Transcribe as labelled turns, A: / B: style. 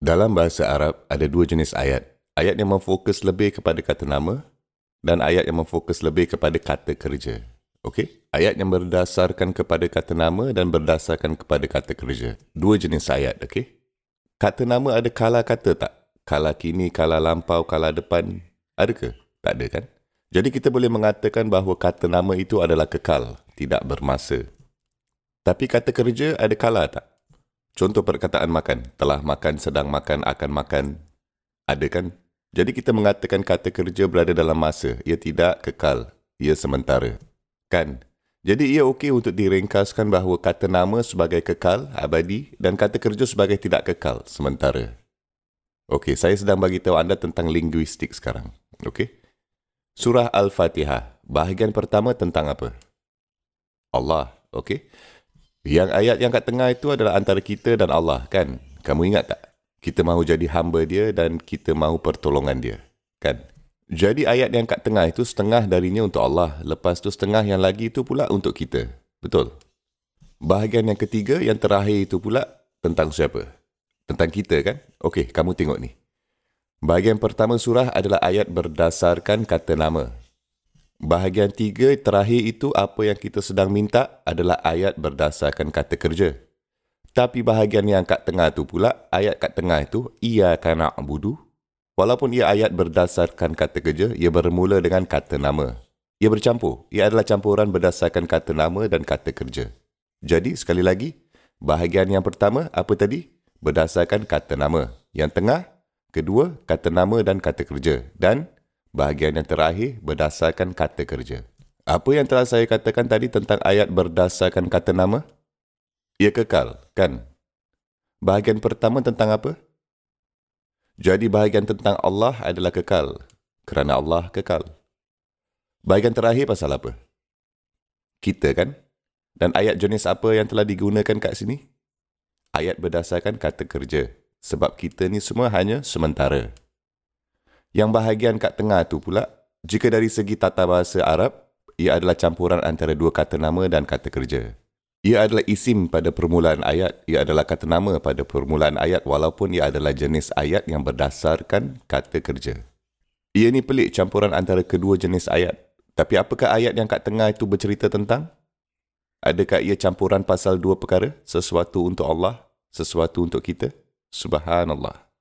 A: Dalam bahasa Arab, ada dua jenis ayat. Ayat yang memfokus lebih kepada kata nama dan ayat yang memfokus lebih kepada kata kerja. Okey? Ayat yang berdasarkan kepada kata nama dan berdasarkan kepada kata kerja. Dua jenis ayat, okey? Kata nama ada kala kata tak? Kala kini, kala lampau, kala depan. Ada ke? Tak ada kan? Jadi kita boleh mengatakan bahawa kata nama itu adalah kekal, tidak bermasa. Tapi kata kerja ada kala tak? Contoh perkataan makan. Telah makan, sedang makan, akan makan. Ada kan? Jadi kita mengatakan kata kerja berada dalam masa. Ia tidak kekal. Ia sementara. Kan? Jadi ia okey untuk diringkaskan bahawa kata nama sebagai kekal, abadi dan kata kerja sebagai tidak kekal, sementara. Okey, saya sedang bagi tahu anda tentang linguistik sekarang. Okey? Surah Al-Fatihah. Bahagian pertama tentang apa? Allah. Okey? Yang ayat yang kat tengah itu adalah antara kita dan Allah, kan? Kamu ingat tak? Kita mahu jadi hamba dia dan kita mahu pertolongan dia, kan? Jadi ayat yang kat tengah itu setengah darinya untuk Allah, lepas tu setengah yang lagi itu pula untuk kita. Betul? Bahagian yang ketiga, yang terakhir itu pula tentang siapa? Tentang kita, kan? Okey, kamu tengok ni. Bahagian pertama surah adalah ayat berdasarkan kata nama. Bahagian tiga terakhir itu apa yang kita sedang minta adalah ayat berdasarkan kata kerja. Tapi bahagian yang kat tengah tu pula, ayat kat tengah itu, iyyaka na'budu. Walaupun ia ayat berdasarkan kata kerja, ia bermula dengan kata nama. Ia bercampur. Ia adalah campuran berdasarkan kata nama dan kata kerja. Jadi, sekali lagi, bahagian yang pertama, apa tadi? Berdasarkan kata nama. Yang tengah, kedua, kata nama dan kata kerja. Dan bahagian yang terakhir, berdasarkan kata kerja. Apa yang telah saya katakan tadi tentang ayat berdasarkan kata nama? Ia kekal, kan? Bahagian pertama tentang apa? Jadi bahagian tentang Allah adalah kekal, kerana Allah kekal. Bahagian terakhir pasal apa? Kita, kan? Dan ayat jenis apa yang telah digunakan kat sini? Ayat berdasarkan kata kerja. Sebab kita ni semua hanya sementara. Yang bahagian kat tengah tu pula, jika dari segi tata bahasa Arab, ia adalah campuran antara dua kata nama dan kata kerja. Ia adalah isim pada permulaan ayat, ia adalah kata nama pada permulaan ayat walaupun ia adalah jenis ayat yang berdasarkan kata kerja. Ia ni pelik campuran antara kedua jenis ayat. Tapi apakah ayat yang kat tengah itu bercerita tentang? Adakah ia campuran pasal dua perkara? Sesuatu untuk Allah, sesuatu untuk kita? Subhanallah.